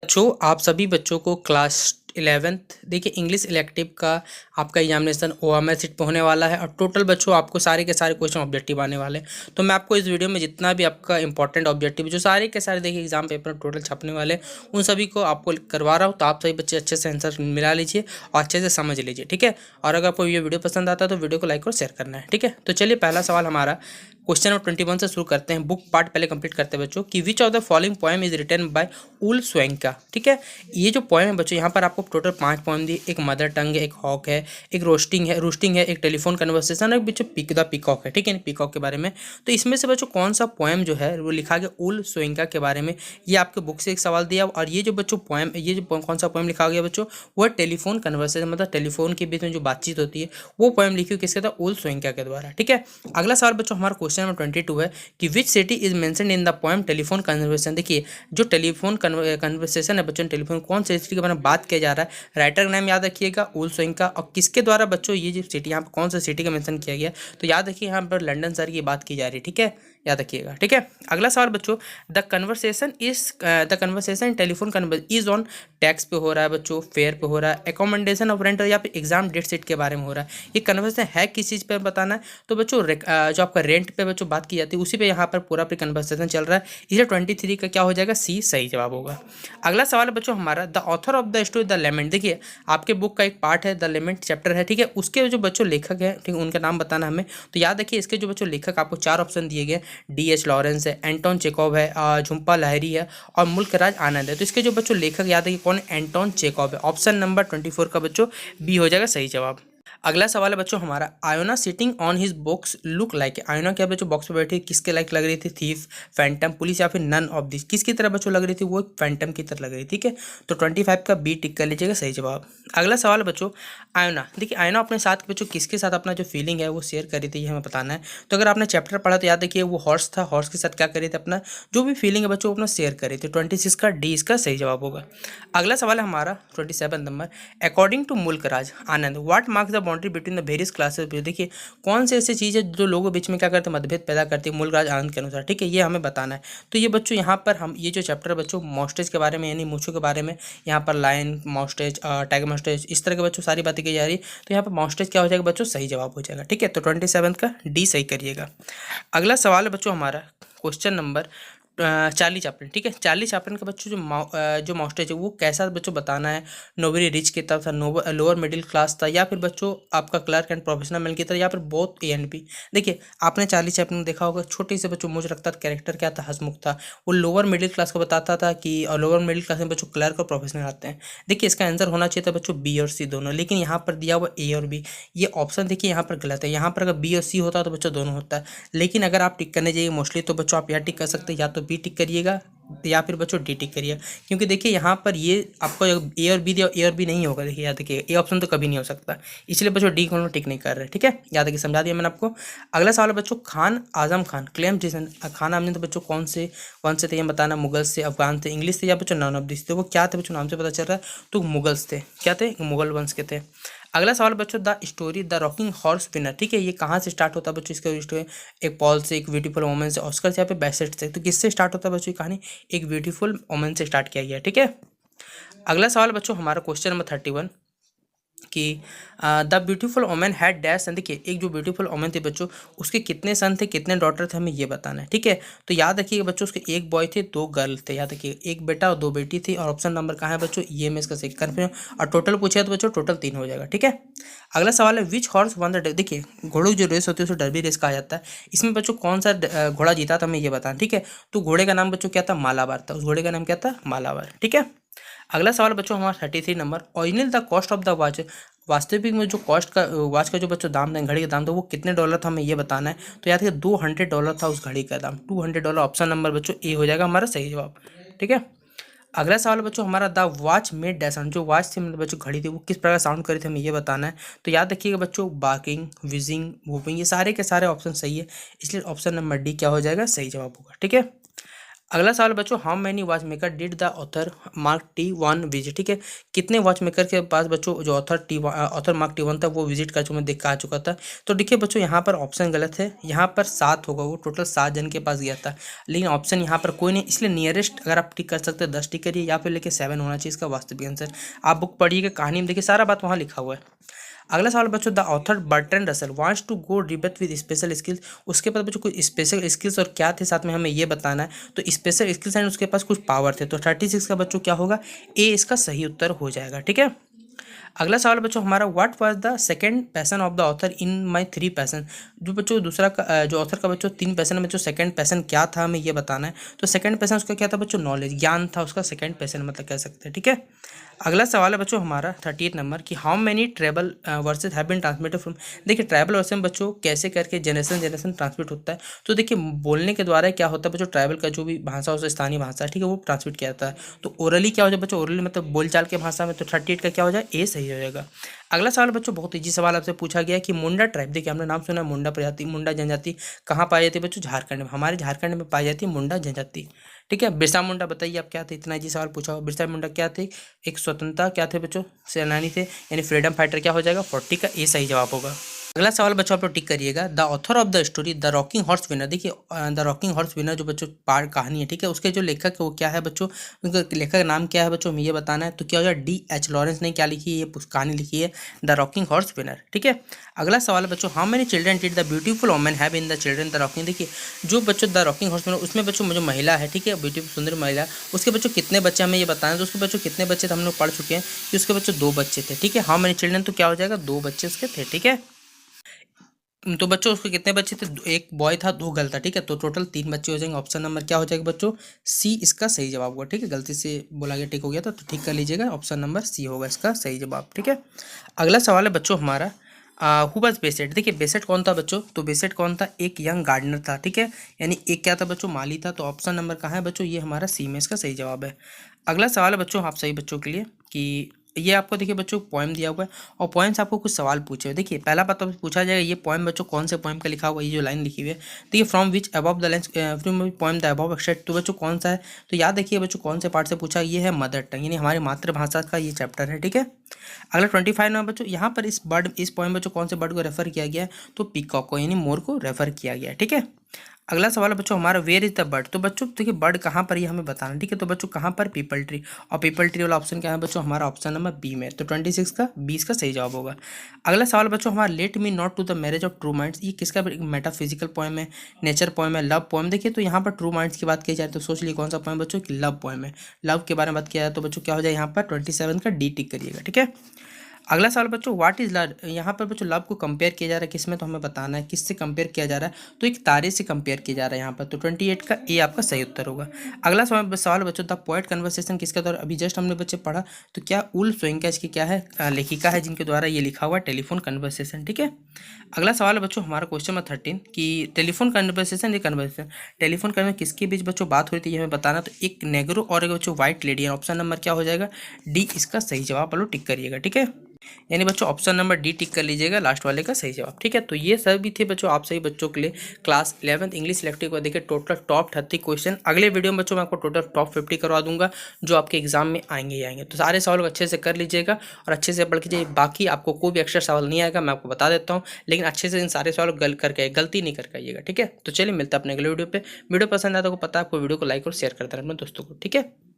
बच्चों, आप सभी बच्चों को क्लास 11th देखिए इंग्लिश इलेक्टिव का आपका एग्जामिनेशन ओएमआर सीट पे होने वाला है और टोटल बच्चों आपको सारे के सारे क्वेश्चन ऑब्जेक्टिव आने वाले हैं। तो मैं आपको इस वीडियो में जितना भी आपका इंपॉर्टेंट ऑब्जेक्टिव जो सारे के सारे देखिए एग्जाम पेपर टोटल छपने वाले हैं उन सभी को आपको करवा रहा हूँ। तो आप सभी बच्चे अच्छे से आंसर मिला लीजिए और अच्छे से समझ लीजिए, ठीक है। और अगर आपको ये वीडियो पसंद आता है तो वीडियो को लाइक और शेयर करना है, ठीक है। तो चलिए पहला सवाल हमारा क्वेश्चन नंबर 21 से शुरू करते हैं। बुक पार्ट पहले कंप्लीट करते हैं बच्चों कि which of the following poem is written by Wole Soyinka, ठीक है। ये जो पोएम है बच्चों यहाँ पर आपको टोटल 5 पोएम दी। एक मदर टंग है, एक हॉक है, एक रोस्टिंग है, एक टेलीफोन कन्वर्सेशन है, एक बच्चों पिक द पिकॉक है, ठीक है, पिकॉक के बारे में। तो इसमें से बच्चों कौन सा पोएम जो है वो लिखा गया उल स्वाइंका के बारे में, ये आपके बुक से एक सवाल दिया। और ये जो बच्चों पोएम, ये जो कौन सा पोएम लिखा गया बच्चों, वो टेलीफोन कन्वर्सेशन, मतलब टेलीफोन के बीच में जो बातचीत होती है वो पोएम लिखी हुई किसके द्वारा, उल स्वाइंका के द्वारा, ठीक है। अगला सवाल बच्चों हमारा क्वेश्चन नंबर 22 है कि which city is mention in the poem telephone conversation. देखिए जो टेलीफोन कन्वर्सेशन है बच्चों, टेलीफोन कौन से सिटी के बारे में बात किया जा रहा है, राइटर का नाम याद रखिएगा उल स्वाइंका, और किसके द्वारा बच्चों ये जो सिटी यहाँ पर कौन सा सिटी का मेंशन किया गया, तो याद रखिए यहाँ पर लंदन शहर की बात की जा रही है, ठीक है, याद रखिएगा, ठीक है। अगला सवाल बच्चों the conversation telephone conversation is on tax पे हो रहा है बच्चों, फेयर पे हो रहा है, एकोमोडेशन ऑफ रेंट या फिर एग्जाम डेट सीट के बारे में हो रहा है। ये कन्वर्सेशन है किस चीज़ पे बताना है, तो बच्चों जो आपका रेंट पे बच्चों बात की जाती है उसी पे यहाँ पर पूरा कन्वर्सेशन चल रहा है। इसलिए 23 का क्या हो जाएगा, सी सही जवाब होगा। अगला सवाल है बच्चों हमारा the author of the story the lament. देखिए आपके बुक का एक पार्ट है द लेमेंट चैप्टर है, ठीक है, उसके जो बच्चों लेखक है, ठीक है, उनका नाम बताना हमें। तो याद रखिए इसके जो बच्चों लेखक आपको 4 ऑप्शन दिए गए, D.H. लॉरेंस है, एंटोन चेकोव है, झुम्पा लाहिरी है और मुल्कराज आनंद है। तो इसके जो बच्चों लेखक याद है कि कौन है, एंटोन चेकोव है। ऑप्शन नंबर 24 का बच्चों बी हो जाएगा सही जवाब। अगला सवाल है बच्चों हमारा Iona sitting on his box look like. Iona क्या बच्चों बॉक्स पे बैठी किसके लाइक लग रही थी, थीफ, फैंटम, पुलिस या फिर नन ऑफ दिस, किसकी तरह बच्चों लग रही थी, वो फैंटम की तरह लग रही थी, ठीक है। तो 25 का बी टिक कर लीजिएगा सही जवाब। अगला सवाल है बच्चों आयोना, देखिए आयोना अपने साथ बच्चों किसके साथ अपना जो फीलिंग है वो शेयर करी थी, ये हमें बताना है। तो अगर आपने चैप्टर पढ़ा तो याद रखिए वो हॉर्स था, हॉर्स के साथ क्या करी थी, अपना जो भी फीलिंग है बच्चों अपना शेयर करी थी। 26 का डी इसका सही जवाब होगा। अगला सवाल है हमारा 27 number according to Mulk Raj Anand what marks the boundary between the various classes. देखिए कौन से ऐसी चीज़ है जो लोगों के बीच में क्या करते हैं, मतभेद पैदा करती है मुल्कराज आनंद के अनुसार, ठीक है, ये हमें बताना है। तो ये बच्चों यहाँ पर हम ये जो चैप्टर बच्चों मॉस्टेज के बारे में यानी मूंछों के बारे में, यहाँ पर लायन मॉस्टेज, टाइगर मॉस्टेज, इस तरह के बच्चों सारी बातें की जा रही है। तो यहाँ पर मॉस्टेज क्या हो जाएगा बच्चों, सही जवाब हो जाएगा, ठीक है। तो 27 का डी सही करिएगा। अगला सवाल है बच्चों हमारा क्वेश्चन नंबर चार्ली चैपलिन, ठीक है। चार्ली चैपलिन का बच्चों जो मॉस्टेज है वो कैसा बच्चों बताना है, नोबरी रिच की तरफ था, लोअर मिडिल क्लास था, या फिर बच्चों आपका क्लर्क एंड प्रोफेशनल मैन की तरह, या फिर बोथ ए एंड बी। देखिए आपने चार्ली चैपलिन देखा होगा, छोटे से बच्चों मुझे लगता था कैरेक्टर क्या था, हंसमुख था, वो लोअर मिडिल क्लास को बताता था कि लोअर मिडिल क्लास में बच्चों क्लर्क और प्रोफेशनल आते हैं। देखिए इसका आंसर होना चाहिए था बच्चों बी और सी दोनों, लेकिन यहाँ पर दिया हुआ ए और बी, ये ऑप्शन देखिए यहाँ पर गलत है। यहाँ पर अगर बी और सी होता तो बच्चों दोनों होता है, लेकिन अगर आप टिक करने जाइए मोस्टली तो बच्चों आप यहाँ टिक कर सकते हैं, या तो बी टिक करिएगा या फिर बच्चों डी टिक करिए, क्योंकि देखिए यहाँ पर ये आपको ए और बी दिया, ए और बी नहीं होगा। देखिए याद रखिए ए ऑप्शन तो कभी नहीं हो सकता, इसलिए बच्चों डी को टिक नहीं कर रहे, ठीक है, याद रखिए, समझा दिया मैंने आपको। अगला सवाल है बच्चों खान आजम खान क्लेम जिसन, खान आजम तो बच्चों कौन से थे ये बताना, मुगल से, अफगान थे, इंग्लिश थे, या बच्चों नॉन ऑफ दिस थे। वो क्या थे बच्चों नाम से पता चल रहा है, तो मुगल्स थे, क्या थे, मुगल वंश के थे। अगला सवाल बच्चों the story the rocking horse winner, ठीक है, ये कहाँ से स्टार्ट होता है बच्चों, इसका स्टोरी एक पॉल से, एक ब्यूटीफुल वोमेन से, ऑस्कर से, या फिर बैसेट से। तो किससे स्टार्ट होता है बच्चों कहानी, एक ब्यूटीफुल वोमेन से स्टार्ट किया गया, ठीक है। अगला सवाल बच्चों हमारा क्वेश्चन नंबर 31 कि the beautiful woman had dash. देखिए एक जो ब्यूटीफुल ओमेन थे बच्चों उसके कितने सन थे, कितने डॉटर थे, हमें ये बताना है, ठीक है। तो याद रखिएगा बच्चों उसके एक बॉय थे, 2 गर्ल थे, याद रखिए एक बेटा और 2 बेटी थी, और ऑप्शन नंबर कहाँ है बच्चों, ये में इसका सही कन्फ्यूजन, और टोटल पूछे तो बच्चों टोटल 3 हो जाएगा, ठीक है। अगला सवाल है विच हॉर्स वन द। देखिए घोड़ों की जो रेस होती है उसे डर्बी रेस कहा जाता है, इसमें बच्चों कौन सा घोड़ा जीता था हमें ये बताना, ठीक है। तो घोड़े का नाम बच्चों क्या था, मालाबार था, उस घोड़े का नाम क्या था, मालाबार, ठीक है। अगला सवाल बच्चों हमारा 33 number original the cost of the watch. वास्तविक में जो कॉस्ट का वॉच का जो बच्चों दाम था, घड़ी का दाम था, वो कितने डॉलर था हमें ये बताना है। तो याद रखिए $200 था उस घड़ी का दाम, $200। ऑप्शन नंबर बच्चों ए हो जाएगा हमारा सही जवाब, ठीक है। अगला सवाल बच्चों हमारा the watch made dash sound, जो वॉच थी मतलब बच्चों घड़ी थी वो किस प्रकार साउंड करी थी हमें ये बताना है। तो याद रखिएगा बच्चों बार्किंग, विजिंग, वूपिंग, ये सारे के सारे ऑप्शन सही है, इसलिए ऑप्शन नंबर डी क्या हो जाएगा, सही जवाब होगा, ठीक है। अगला सवाल बच्चों, how many watch maker did the author mark T1 visit, ठीक है, कितने वॉच मेकर के पास बच्चों जो ऑथर मार्क T1 था वो विजिट कर चुका, देख आ चुका था। तो देखिए बच्चों यहाँ पर ऑप्शन गलत है, यहाँ पर 7 होगा, वो टोटल 7 जन के पास गया था, लेकिन ऑप्शन यहाँ पर कोई नहीं, इसलिए नियरेस्ट अगर आप टिक कर सकते हैं 10 टिक करिए, या फिर लेके 7 होना चाहिए इसका वास्तविक आंसर। आप बुक पढ़िएगा, कहानी में देखिए सारा बात वहाँ लिखा हुआ है। अगला सवाल बच्चों, the author Bertrand Russell wants to go rebirth with special skills, उसके पास बच्चों कुछ स्पेशल स्किल्स और क्या थे साथ में हमें ये बताना है। तो स्पेशल स्किल्स एंड उसके पास कुछ पावर थे, तो 36 का बच्चों क्या होगा, ए इसका सही उत्तर हो जाएगा, ठीक है। अगला सवाल बच्चों हमारा, what was the second passion of the author in my 3 passion, जो बच्चों दूसरा का जो ऑथर का बच्चों 3 पैशन में जो सेकंड पैशन क्या था हमें ये बताना है। तो सेकंड पैशन उसका क्या था बच्चों, नॉलेज, ज्ञान था उसका सेकंड पैशन मतलब कह सकते हैं, ठीक है। अगला सवाल है बच्चों हमारा 38 नंबर की, how many travel verses have been transmitted from, देखिए ट्रैवल वर्सेज में बच्चों कैसे करके जनरेशन ट्रांसमिट होता है। तो देखिए बोलने के द्वारा क्या होता है बच्चों, ट्रैवल का जो भी भाषा हो स्थानीय भाषा, ठीक है, वो ट्रांसमिट किया जाता है। तो ओरली क्या हो जाए बच्चों, ओरली मतलब बोलचाल के भाषा में, तो 38 का क्या हो जाए, ए सही हो जाएगा। अगला सवाल बच्चों बहुत इजी सवाल आपसे पूछा गया कि मुंडा ट्राइब, देखिए हमने नाम सुना मुंडा प्रजाति, मुंडा जनजाति कहाँ पाई जाती है बच्चों, झारखंड में, हमारे झारखंड में पाई जाती है मुंडा जनजाति, ठीक है। बिरसा मुंडा बताइए आप क्या थे, इतना इजी सवाल पूछा हो, बिरसा मुंडा क्या थे, एक स्वतंत्रता क्या थे बच्चों, सेनानी थे, यानी फ्रीडम फाइटर क्या हो जाएगा, 40 का ए सही जवाब होगा। अगला सवाल बच्चों आप लोग टिक करिएगा, the author of the story the rocking horse winner, देखिए द रॉकिंग हॉर्स विनर जो बच्चों पार कहानी है, ठीक है, उसके जो लेखक है वो क्या है बच्चों, उनका लेखक का नाम क्या है बच्चों, हमें ये बताना है। तो क्या हो जाए, D.H. लॉरेंस ने क्या लिखी है, ये कहानी लिखी है द रॉकिंग हॉर्स विनर, ठीक है। अगला सवाल बच्चों, how many children did the beautiful woman have in the children the rocking, देखिए जो बच्चों द रॉकिंग हॉर्स विनर उसमें बच्चों जो महिला है, ठीक है, ब्यूटीफुल सुंदर महिला, उसके बच्चों कितने बच्चे हमें ये बताना है। तो उसके बच्चों कितने बच्चे थे हम लोग पढ़ चुके हैं कि उसके बच्चों 2 बच्चे थे, ठीक है, हाउ मेनी चिल्ड्रन, तो क्या हो जाएगा 2 बच्चे उसके थे, ठीक है। तो बच्चों उसके कितने बच्चे थे, एक बॉय था 2 गर्ल था, ठीक है, तो टोटल 3 बच्चे हो जाएंगे। ऑप्शन नंबर क्या हो जाएगा बच्चों, सी इसका सही जवाब होगा, ठीक है, गलती से बोला गया टिक हो गया था तो ठीक कर लीजिएगा, ऑप्शन नंबर सी होगा इसका सही जवाब, ठीक है। अगला सवाल है बच्चों हमारा, हु वाज बेसेट, देखिए बेसेट कौन था बच्चों, तो बेसेट कौन था, एक यंग गार्डनर था, ठीक है, यानी एक क्या था बच्चों, माली था। तो ऑप्शन नंबर कहाँ है बच्चों, ये हमारा सी में इसका सही जवाब है। अगला सवाल है बच्चों आप सही बच्चों के लिए कि ये आपको देखिए बच्चों पोएम दिया हुआ है और पोएम से आपको कुछ सवाल पूछे हुए, देखिए पहला बात तो पूछा जाएगा ये पोएम बच्चों कौन से पोएम का लिखा हुआ है, ये जो लाइन लिखी हुई है, देखिए from which above the lines from poem the above extract, तो बच्चों कौन सा है, तो याद रखिए बच्चों कौन से पार्ट से पूछा, ये है मदर टंग, यानी हमारी मातृभाषा का ये चैप्टर है, ठीक है। अगला 25 में बच्चों यहाँ पर इस पोएम बच्चों कौन से बर्ड को रेफर किया गया है, तो पीकॉक को यानी मोर को रेफर किया गया है, ठीक है। अगला सवाल है बच्चों हमारा, वेयर इज द बर्ड, तो बच्चों देखिए बर्ड कहाँ पर ये हमें बताना, ठीक है, तो बच्चों कहाँ पर, पीपल ट्री, और पीपल ट्री वाला ऑप्शन क्या है बच्चों, हमारा ऑप्शन नंबर बी में, तो 26 का 20 का सही जवाब होगा। अगला सवाल बच्चों हमारा, let me not to the marriage of true minds, ये किसका मेटाफिजिकल पोएम है, नेचर पोएम है, लव पोएम, देखिए तो यहाँ पर ट्रू माइंड्स की बात की जाए तो सोच लीजिए कौन सा पोएम बच्चों की लव पोएम है, लव के बारे में बात किया जाए तो बच्चों क्या हो जाए यहाँ पर 27 का डी टिक करिएगा, ठीक है। अगला सवाल बच्चों, व्हाट इज लव, यहाँ पर बच्चों लव को कंपेयर किया जा रहा है किसमें, तो हमें बताना है किससे कंपेयर किया जा रहा है, तो एक तारे से कंपेयर किया जा रहा है यहाँ पर, तो 28 का ए आपका सही उत्तर होगा। अगला सवाल बच्चों, द पोएट कन्वर्सेशन किसके द्वारा, अभी जस्ट हमने बच्चे पढ़ा, तो क्या उल सोइंका इसकी क्या है, लेखिका है जिनके द्वारा ये लिखा हुआ टेलीफोन कन्वर्सेशन, ठीक है। अगला सवाल है बच्चों हमारा क्वेश्चन नंबर 13 कि टेलीफोन कन्वर्सेशन, ये कन्वर्सेशन टेलीफोन कन्वर्सेशन किसके बीच बच्चों बात हो रही थी, ये हमें बताना, तो एक नेग्रो और एक बच्चों व्हाइट लेडी है, ऑप्शन नंबर क्या हो जाएगा, डी इसका सही जवाब लो टिक करिएगा, ठीक है, यानी बच्चों ऑप्शन नंबर डी टिक कर लीजिएगा लास्ट वाले का सही जवाब, ठीक है। तो ये सभी थे बच्चों आप सही बच्चों के लिए क्लास 11th इंग्लिश सिलेक्टिव को देखिए टोटल टॉप 30 क्वेश्चन, अगले वीडियो में बच्चों मैं आपको टोटल टॉप 50 करवा दूंगा जो आपके एग्जाम में आएंगे ही आएंगे। तो सारे सवाल अच्छे से कर लीजिएगा और अच्छे से पढ़ लीजिए, बाकी आपको कोई भी एक्स्ट्रा सवाल नहीं आएगा मैं आपको बता देता हूँ, लेकिन अच्छे से इन सारे सवाल करके गलती नहीं करके आइएगा, ठीक है। तो चलिए मिलता है अपने अगले वीडियो पे, वीडियो पसंद आया तो पता है आपको वीडियो को लाइक और शेयर करते रहना अपने दोस्तों को, ठीक है।